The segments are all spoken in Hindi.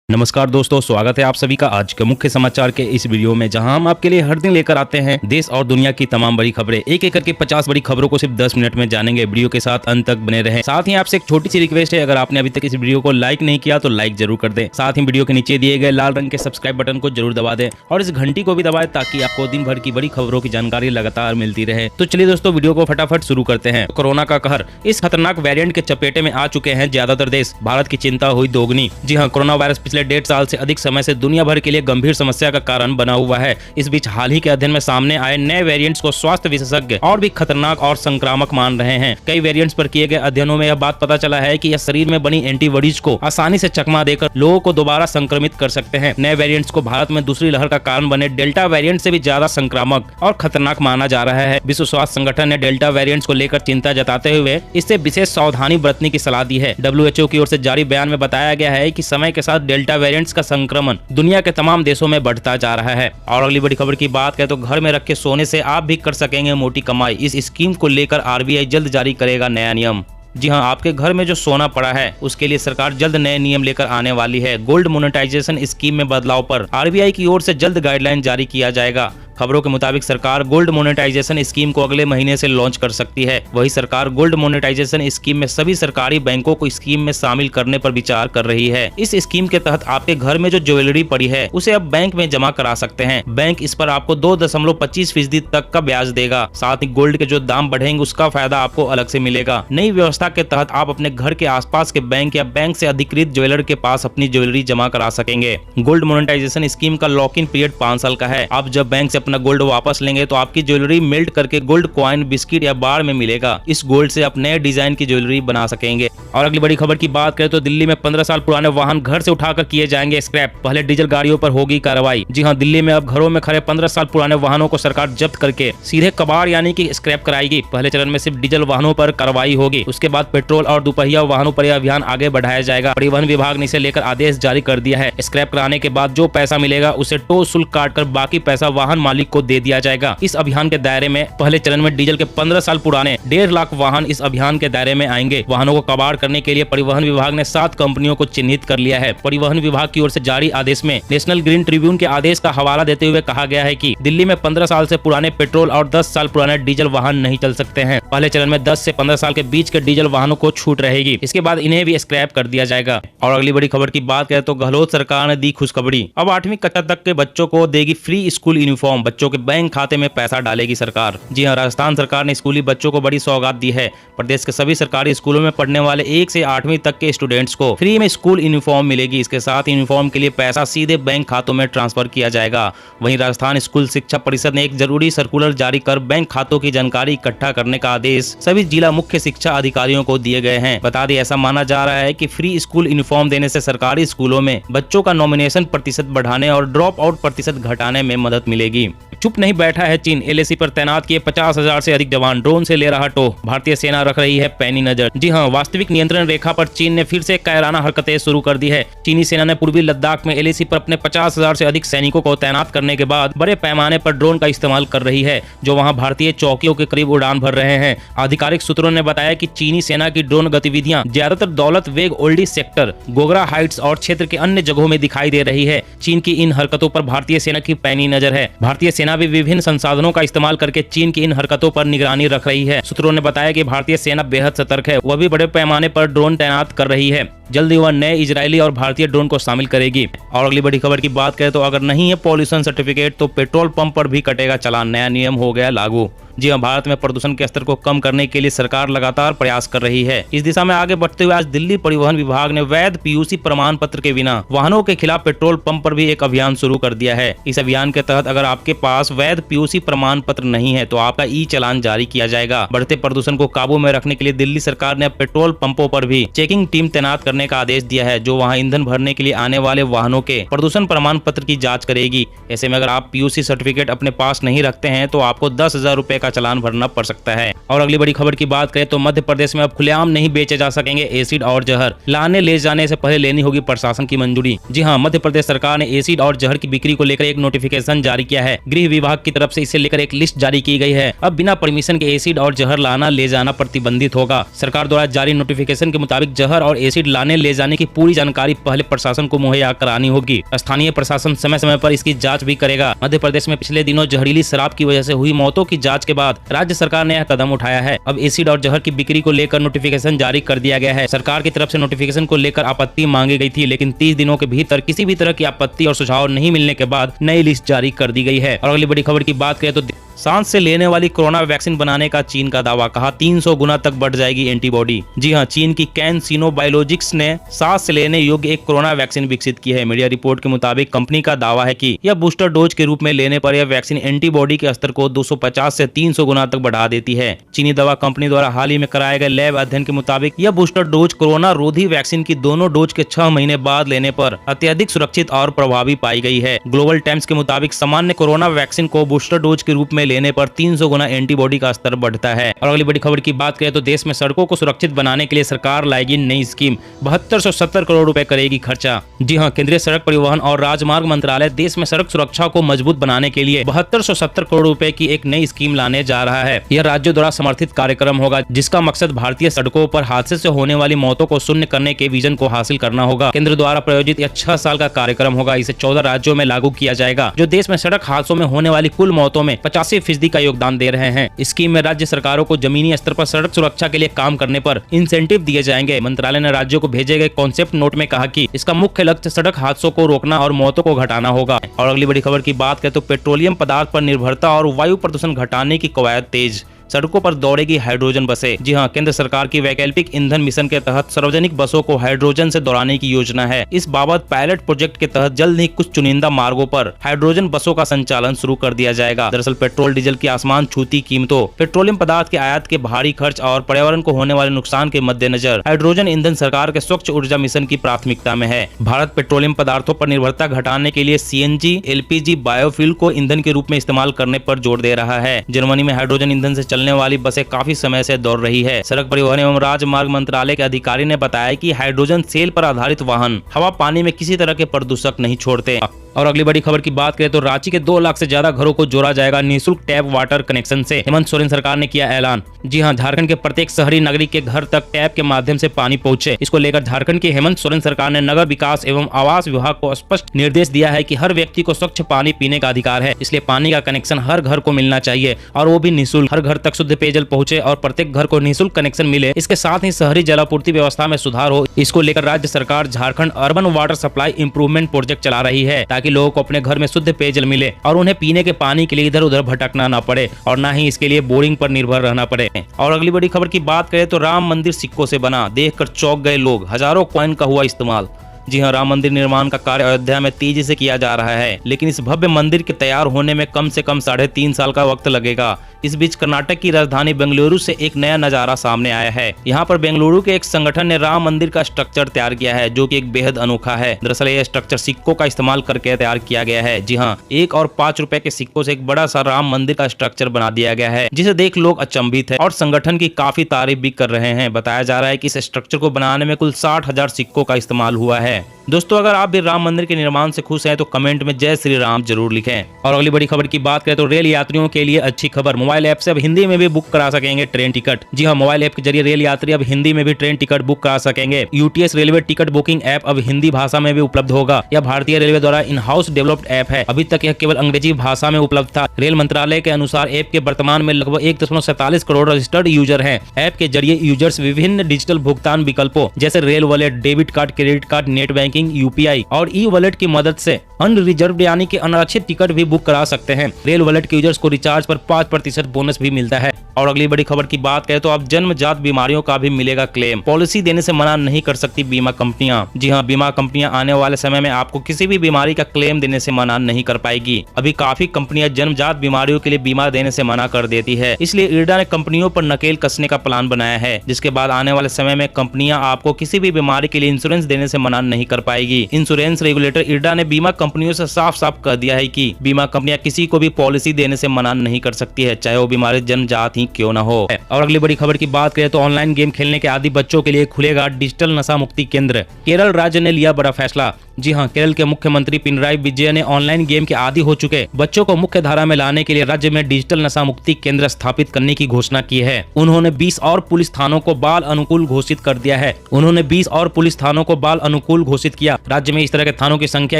नमस्कार दोस्तों, स्वागत है आप सभी का आज के मुख्य समाचार के इस वीडियो में, जहां हम आपके लिए हर दिन लेकर आते हैं देश और दुनिया की तमाम बड़ी खबरें। एक एक करके 50 बड़ी खबरों को सिर्फ 10 मिनट में जानेंगे। वीडियो के साथ अंत तक बने रहें। साथ ही आपसे एक छोटी सी रिक्वेस्ट है, अगर आपने अभी तक इस वीडियो को लाइक नहीं किया तो लाइक जरूर कर दें। साथ ही वीडियो के नीचे दिए गए लाल रंग के सब्सक्राइब बटन को जरूर दबा दें और इस घंटी को भी दबाएं ताकि आपको दिन भर की बड़ी खबरों की जानकारी लगातार मिलती रहे। तो चलिए दोस्तों, वीडियो को फटाफट शुरू करते हैं। कोरोना का कहर, इस खतरनाक वेरिएंट के चपेटे में आ चुके हैं ज्यादातर देश। भारत की चिंता हुई दोगुनी। जी हाँ, कोरोना वायरस पिछले 1.5 साल से अधिक समय से दुनिया भर के लिए गंभीर समस्या का कारण बना हुआ है। इस बीच हाल ही के अध्ययन में सामने आए नए वेरिएंट्स को स्वास्थ्य विशेषज्ञ और भी खतरनाक और संक्रामक मान रहे हैं। कई वेरिएंट्स पर किए गए अध्ययनों में यह बात पता चला है कि यह शरीर में बनी एंटीबॉडीज को आसानी से चकमा देकर लोगों को दोबारा संक्रमित कर सकते हैं। नए वेरिएंट्स को भारत में दूसरी लहर का कारण बने डेल्टा वेरिएंट से भी ज्यादा संक्रामक और खतरनाक माना जा रहा है। विश्व स्वास्थ्य संगठन ने डेल्टा वेरिएंट्स को लेकर चिंता जताते हुए इससे विशेष सावधानी बरतने की सलाह दी है। WHO की ओर से जारी बयान में बताया गया है कि समय के साथ डेल्टा वेरिएंट्स का संक्रमण दुनिया के तमाम देशों में बढ़ता जा रहा है। और अगली बड़ी खबर की बात करें तो घर में रखे सोने से आप भी कर सकेंगे मोटी कमाई। इस स्कीम को लेकर RBI जल्द जारी करेगा नया नियम। जी हाँ, आपके घर में जो सोना पड़ा है उसके लिए सरकार जल्द नए नियम लेकर आने वाली है। गोल्ड मोनेटाइजेशन स्कीम में बदलाव पर RBI की ओर से जल्द गाइडलाइन जारी किया जाएगा। खबरों के मुताबिक सरकार गोल्ड मोनेटाइजेशन स्कीम को अगले महीने से लॉन्च कर सकती है। वही सरकार गोल्ड मोनेटाइजेशन स्कीम में सभी सरकारी बैंकों को स्कीम में शामिल करने पर विचार कर रही है। इस स्कीम के तहत आपके घर में जो ज्वेलरी पड़ी है उसे अब बैंक में जमा करा सकते हैं। बैंक इस पर आपको 2.25% तक का ब्याज देगा। साथ ही गोल्ड के जो दाम बढ़ेंगे उसका फायदा आपको अलग से मिलेगा। नई व्यवस्था के तहत आप अपने घर के आसपास के बैंक या बैंक से अधिकृत ज्वेलर के पास अपनी ज्वेलरी जमा करा सकेंगे। गोल्ड मोनेटाइजेशन स्कीम का लॉक इन पीरियड 5 साल का है। आप जब बैंक से अपना गोल्ड वापस लेंगे तो आपकी ज्वेलरी मेल्ट करके गोल्ड कॉइन, बिस्किट या बार में मिलेगा। इस गोल्ड से आप नए डिजाइन की ज्वेलरी बना सकेंगे। और अगली बड़ी खबर की बात करें तो दिल्ली में 15 साल पुराने वाहन घर से उठाकर किए जाएंगे स्क्रैप। पहले डीजल गाड़ियों पर होगी कार्रवाई। जी हाँ, दिल्ली में अब घरों में खड़े 15 साल पुराने वाहनों को सरकार जब्त करके सीधे कबाड़ यानी कि स्क्रैप कराएगी। पहले चरण में सिर्फ डीजल वाहनों पर कार्रवाई होगी। उसके बाद पेट्रोल और दुपहिया वाहनों पर यह अभियान आगे बढ़ाया जाएगा। परिवहन विभाग ने इसे लेकर आदेश जारी कर दिया है। स्क्रैप कराने के बाद जो पैसा मिलेगा उसे टो शुल्क काटकर बाकी पैसा वाहन मालिक को दे दिया जाएगा। इस अभियान के दायरे में पहले चरण में डीजल के 15 साल पुराने 1.5 लाख वाहन इस अभियान के दायरे में आएंगे। वाहनों को कबाड़ करने के लिए परिवहन विभाग ने 7 कंपनियों को चिन्हित कर लिया है। परिवहन विभाग की ओर से जारी आदेश में नेशनल ग्रीन ट्रिब्यून के आदेश का हवाला देते हुए कहा गया है कि दिल्ली में 15 साल से पुराने पेट्रोल और 10 साल पुराने डीजल वाहन नहीं चल सकते हैं। पहले चरण में 10 से 15 साल के बीच के डीजल वाहनों को छूट रहेगी। इसके बाद इन्हें भी स्क्रैप कर दिया जाएगा। और अगली बड़ी खबर की बात करें तो गहलोत सरकार ने दी खुशखबरी। अब 8वीं कक्षा तक के बच्चों को देगी फ्री स्कूल यूनिफॉर्म। बच्चों के बैंक खाते में पैसा डालेगी सरकार। जी हाँ, राजस्थान सरकार ने स्कूली बच्चों को बड़ी सौगात दी है। प्रदेश के सभी सरकारी स्कूलों में पढ़ने वाले 1 से 8वीं तक के स्टूडेंट्स को फ्री में स्कूल यूनिफॉर्म मिलेगी। इसके साथ यूनिफॉर्म के लिए पैसा सीधे बैंक खातों में ट्रांसफर किया जाएगा। वहीं राजस्थान स्कूल शिक्षा परिषद ने एक जरूरी सर्कुलर जारी कर बैंक खातों की जानकारी इकट्ठा करने का आदेश सभी जिला मुख्य शिक्षा अधिकारियों को दिए गए हैं। बता दें, ऐसा माना जा रहा है कि फ्री स्कूल यूनिफॉर्म देने से सरकारी स्कूलों में बच्चों का नॉमिनेशन प्रतिशत बढ़ाने और ड्रॉप आउट प्रतिशत घटाने में मदद मिलेगी। चुप नहीं बैठा है चीन। LAC पर तैनात किए 50,000 से अधिक जवान, ड्रोन से ले रहा टो। भारतीय सेना रख रही है पैनी नजर। जी हाँ, वास्तविक नियंत्रण रेखा पर चीन ने फिर से कायराना हरकतें शुरू कर दी है। चीनी सेना ने पूर्वी लद्दाख में LAC पर अपने 50,000 से अधिक सैनिकों को तैनात करने के बाद बड़े पैमाने पर ड्रोन का इस्तेमाल कर रही है, जो वहां भारतीय चौकियों के करीब उड़ान भर रहे हैं। आधिकारिक सूत्रों ने बताया कि चीनी सेना की ड्रोन गतिविधियां ज्यादातर दौलत बेग ओल्डी सेक्टर, गोगरा हाइट्स और क्षेत्र के अन्य जगहों में दिखाई दे रही है। चीन की इन हरकतों पर भारतीय सेना की पैनी नजर है। भारतीय सेना भी विभिन्न संसाधनों का इस्तेमाल करके चीन की इन हरकतों पर निगरानी रख रही है। सूत्रों ने बताया कि भारतीय सेना बेहद सतर्क है। वह भी बड़े पैमाने पर ड्रोन तैनात कर रही है। जल्द ही वह नए इजरायली और भारतीय ड्रोन को शामिल करेगी। और अगली बड़ी खबर की बात करें तो अगर नहीं है पॉल्यूशन सर्टिफिकेट तो पेट्रोल पंप पर भी कटेगा चालान। नया नियम हो गया लागू। जी हाँ, भारत में प्रदूषण के स्तर को कम करने के लिए सरकार लगातार प्रयास कर रही है। इस दिशा में आगे बढ़ते हुए आज दिल्ली परिवहन विभाग ने वैध PUC प्रमाण पत्र के बिना वाहनों के खिलाफ पेट्रोल पंप पर भी एक अभियान शुरू कर दिया है। इस अभियान के तहत अगर आपके पास वैध PUC प्रमाण पत्र नहीं है तो आपका चालान जारी किया जाएगा। बढ़ते प्रदूषण को काबू में रखने के लिए दिल्ली सरकार ने पेट्रोल पंपों पर भी चेकिंग टीम तैनात करने का आदेश दिया है, जो वहां ईंधन भरने के लिए आने वाले वाहनों के प्रदूषण प्रमाण पत्र की जाँच करेगी। ऐसे में अगर आप PUC सर्टिफिकेट अपने पास नहीं रखते हैं तो आपको 10,000 रुपए का चालान भरना पड़ सकता है। और अगली बड़ी खबर की बात करें तो मध्य प्रदेश में अब खुलेआम नहीं बेचे जा सकेंगे एसिड और जहर, लाने ले जाने से पहले लेनी होगी प्रशासन की मंजूरी। जी हाँ, मध्य प्रदेश सरकार ने एसिड और जहर की बिक्री को लेकर एक नोटिफिकेशन जारी किया है। गृह विभाग की तरफ से इसे लेकर एक लिस्ट जारी की गई है। अब बिना परमिशन के एसिड और जहर लाना ले जाना प्रतिबंधित होगा। सरकार द्वारा जारी नोटिफिकेशन के मुताबिक जहर और एसिड लाने ले जाने की पूरी जानकारी पहले प्रशासन को मुहैया करानी होगी। स्थानीय प्रशासन समय समय पर इसकी जांच भी करेगा। मध्य प्रदेश में पिछले दिनों जहरीली शराब की वजह से हुई मौतों की जांच के बाद राज्य सरकार ने यह कदम उठाया है। अब एसिड और जहर की बिक्री को लेकर नोटिफिकेशन जारी कर दिया गया है। सरकार की तरफ से नोटिफिकेशन को लेकर आपत्ति मांगी गई थी, लेकिन 30 दिनों के भीतर किसी भी तरह की आपत्ति और सुझाव नहीं मिलने के बाद नई लिस्ट जारी कर दी गई है। और अगली बड़ी खबर की बात करें तो सांस से लेने वाली कोरोना वैक्सीन बनाने का चीन का दावा, कहा 300 गुना तक बढ़ जाएगी एंटीबॉडी। जी हां, चीन की कैनसिनो बायोलॉजिक्स ने सांस से लेने योग्य एक कोरोना वैक्सीन विकसित की है। मीडिया रिपोर्ट के मुताबिक कंपनी का दावा है कि यह बूस्टर डोज के रूप में लेने पर यह वैक्सीन एंटीबॉडी के स्तर को 250 से 300 गुना तक बढ़ा देती है। चीनी दवा कंपनी द्वारा हाल ही में कराए गए लैब अध्ययन के मुताबिक यह बूस्टर डोज कोरोना रोधी वैक्सीन की दोनों डोज के 6 महीने बाद लेने पर अत्यधिक सुरक्षित और प्रभावी पाई गई है। ग्लोबल टाइम्स के मुताबिक सामान्य कोरोना वैक्सीन को बूस्टर डोज के रूप में लेने पर 300 गुना एंटीबॉडी का स्तर बढ़ता है। और अगली बड़ी खबर की बात करें तो देश में सड़कों को सुरक्षित बनाने के लिए सरकार लाएगी नई स्कीम, 7270 करोड़ रुपए करेगी खर्चा। जी हां, केंद्रीय सड़क परिवहन और राजमार्ग मंत्रालय देश में सड़क सुरक्षा को मजबूत बनाने के लिए 7270 करोड़ रुपए की एक नई स्कीम लाने जा रहा है। यह राज्यों द्वारा समर्थित कार्यक्रम होगा, जिसका मकसद भारतीय सड़कों पर हादसे से होने वाली मौतों को शून्य करने के विजन को हासिल करना होगा। केंद्र द्वारा प्रायोजित यह 6 साल का कार्यक्रम होगा। इसे 14 राज्यों में लागू किया जाएगा, जो देश में सड़क हादसों में होने वाली कुल मौतों में 85% का योगदान दे रहे हैं। स्कीम में राज्य सरकारों को जमीनी स्तर पर सड़क सुरक्षा के लिए काम करने पर इंसेंटिव दिए जाएंगे। मंत्रालय ने राज्यों को भेजे गए कॉन्सेप्ट नोट में कहा कि इसका मुख्य लक्ष्य सड़क हादसों को रोकना और मौतों को घटाना होगा। और अगली बड़ी खबर की बात करें तो पेट्रोलियम पदार्थ पर निर्भरता और वायु प्रदूषण घटाने की कवायद तेज, सड़कों पर दौड़ेगी हाइड्रोजन बसें। जी हां, केंद्र सरकार की वैकल्पिक ईंधन मिशन के तहत सार्वजनिक बसों को हाइड्रोजन से दौड़ाने की योजना है। इस बाबत पायलट प्रोजेक्ट के तहत जल्द ही कुछ चुनिंदा मार्गों पर हाइड्रोजन बसों का संचालन शुरू कर दिया जाएगा। दरअसल पेट्रोल डीजल की आसमान छूती कीमतों, पेट्रोलियम पदार्थ के आयात के भारी खर्च और पर्यावरण को होने वाले नुकसान के मद्देनजर हाइड्रोजन ईंधन सरकार के स्वच्छ ऊर्जा मिशन की प्राथमिकता में है। भारत पेट्रोलियम पदार्थों पर निर्भरता घटाने के लिए CNG, LPG, बायोफ्यूल को ईंधन के रूप में इस्तेमाल करने पर जोर दे रहा है। जर्मनी में हाइड्रोजन ईंधन से चलने वाली बसें काफी समय से दौड़ रही है। सड़क परिवहन एवं राजमार्ग मंत्रालय के अधिकारी ने बताया कि हाइड्रोजन सेल पर आधारित वाहन हवा पानी में किसी तरह के प्रदूषक नहीं छोड़ते। और अगली बड़ी खबर की बात करें तो रांची के 2 लाख से ज्यादा घरों को जोड़ा जाएगा निःशुल्क टैप वाटर कनेक्शन से। हेमंत सोरेन सरकार ने किया ऐलान। जी हां, झारखंड के प्रत्येक शहरी नागरिक के घर तक टैप के माध्यम से पानी पहुंचे। इसको लेकर झारखंड की हेमंत सोरेन सरकार ने नगर विकास एवं आवास विभाग को स्पष्ट निर्देश दिया है कि हर व्यक्ति को स्वच्छ पानी पीने का अधिकार है, इसलिए पानी का कनेक्शन हर घर को मिलना चाहिए और वो भी निःशुल्क। हर घर तक शुद्ध पेयजल पहुंचे और प्रत्येक घर को निःशुल्क कनेक्शन मिले। इसके साथ ही शहरी जलापूर्ति व्यवस्था में सुधार हो। इसको लेकर राज्य सरकार Jharkhand urban water supply improvement project चला रही है, ताकि लोगों को अपने घर में शुद्ध पेयजल मिले और उन्हें पीने के पानी के लिए इधर उधर भटकना न पड़े और न ही इसके लिए बोरिंग पर निर्भर रहना पड़े। और अगली बड़ी खबर की बात करें तो राम मंदिर सिक्कों से बना, देखकर चौंक गए लोग, हजारों कॉइन का हुआ इस्तेमाल। जी हां, राम मंदिर निर्माण का कार्य अयोध्या में तेजी से किया जा रहा है, लेकिन इस भव्य मंदिर के तैयार होने में कम से कम 3.5 साल का वक्त लगेगा। इस बीच कर्नाटक की राजधानी बेंगलुरु से एक नया नजारा सामने आया है। यहाँ पर बेंगलुरु के एक संगठन ने राम मंदिर का स्ट्रक्चर तैयार किया है, जो कि एक बेहद अनोखा है। दरअसल यह स्ट्रक्चर सिक्कों का इस्तेमाल करके तैयार किया गया है। जी हाँ, 1 और 5 रुपए के सिक्कों से एक बड़ा सा राम मंदिर का स्ट्रक्चर बना दिया गया है, जिसे देख लोग अचंभित है और संगठन की काफी तारीफ भी कर रहे हैं। बताया जा रहा है कि इस स्ट्रक्चर को बनाने में कुल 60,000 सिक्कों का इस्तेमाल हुआ है। दोस्तों, अगर आप भी राम मंदिर के निर्माण से खुश हैं तो कमेंट में जय श्री राम जरूर लिखें। और अगली बड़ी खबर की बात करें तो रेल यात्रियों के लिए अच्छी खबर, मोबाइल ऐप से अब हिंदी में भी बुक करा सकेंगे ट्रेन टिकट। जी हाँ, मोबाइल ऐप के जरिए रेल यात्री अब हिंदी में भी ट्रेन टिकट बुक करा सकेंगे। UTS railway ticket booking app अब हिंदी भाषा में भी उपलब्ध होगा। यह भारतीय रेलवे द्वारा इन हाउस डेवलप्ड ऐप है। अभी तक यह केवल अंग्रेजी भाषा में उपलब्ध था। रेल मंत्रालय के अनुसार ऐप के वर्तमान में लगभग 1.47 करोड़ रजिस्टर्ड यूजर हैं। ऐप के जरिए यूजर्स विभिन्न डिजिटल भुगतान विकल्पों जैसे rail wallet, debit card, credit card, net banking, UPI और ई-वॉलेट की मदद से अनरिजर्व्ड यानी कि अनारक्षित टिकट भी बुक करा सकते हैं। रेल वॉलेट के यूजर्स को रिचार्ज पर 5% बोनस भी मिलता है। और अगली बड़ी खबर की बात करें तो अब जन्मजात बीमारियों का भी मिलेगा क्लेम। पॉलिसी देने से मना नहीं कर सकती बीमा कंपनियां। जी हां, बीमा कंपनियां आने वाले समय में आपको किसी भी बीमारी का क्लेम देने से मना नहीं कर पाएगी। अभी काफी कंपनियां जन्मजात बीमारियों के लिए बीमा देने से मना कर देती है। इसलिए IRDA ने कंपनियों पर नकेल कसने का प्लान बनाया है, जिसके बाद आने वाले समय में कंपनियां आपको किसी भी बीमारी के लिए इंश्योरेंस देने से मना नहीं कर पाएगी। इंश्योरेंस रेगुलेटर इरडा ने बीमा कंपनियों से साफ साफ कह दिया है कि बीमा कंपनियां किसी को भी पॉलिसी देने से मना नहीं कर सकती है, चाहे वो बीमारी जन्मजात ही क्यों न हो। और अगली बड़ी खबर की बात करें तो ऑनलाइन गेम खेलने के आदी बच्चों के लिए खुलेगा डिजिटल नशा मुक्ति केंद्र। केरल राज्य ने लिया बड़ा फैसला। जी हां, केरल के मुख्यमंत्री पिनराई विजयन ने ऑनलाइन गेम के आदी हो चुके बच्चों को मुख्य धारा में लाने के लिए राज्य में डिजिटल नशा मुक्ति केंद्र स्थापित करने की घोषणा की है। उन्होंने 20 और पुलिस थानों को बाल अनुकूल घोषित कर दिया है। उन्होंने 20 और पुलिस थानों को बाल अनुकूल घोषित किया। राज्य में इस तरह के थानों की संख्या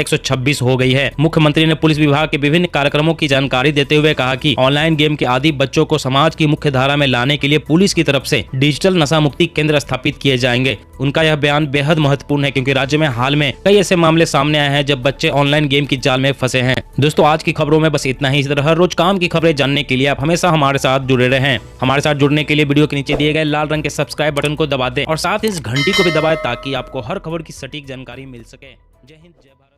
126 हो गई है। मुख्यमंत्री ने पुलिस विभाग के विभिन्न कार्यक्रमों की जानकारी देते हुए कहा कि ऑनलाइन गेम के आदी बच्चों को समाज की मुख्य धारा में लाने के लिए पुलिस की तरफ से डिजिटल नशा मुक्ति केंद्र स्थापित किए जाएंगे। उनका यह बयान बेहद महत्वपूर्ण है क्योंकि राज्य में हाल में कई ऐसे मामले सामने आए हैं जब बच्चे ऑनलाइन गेम की जाल में फंसे हैं। दोस्तों, आज की खबरों में बस इतना ही। इस तरह हर रोज काम की खबरें जानने के लिए आप हमेशा हमारे साथ जुड़े रहें। हमारे साथ जुड़ने के लिए वीडियो के नीचे दिए गए लाल रंग के सब्सक्राइब बटन को दबा दें और साथ ही इस घंटी को भी दबाएं ताकि आपको हर खबर की सटीक जानकारी मिल सके। जय हिंद, जय भारत।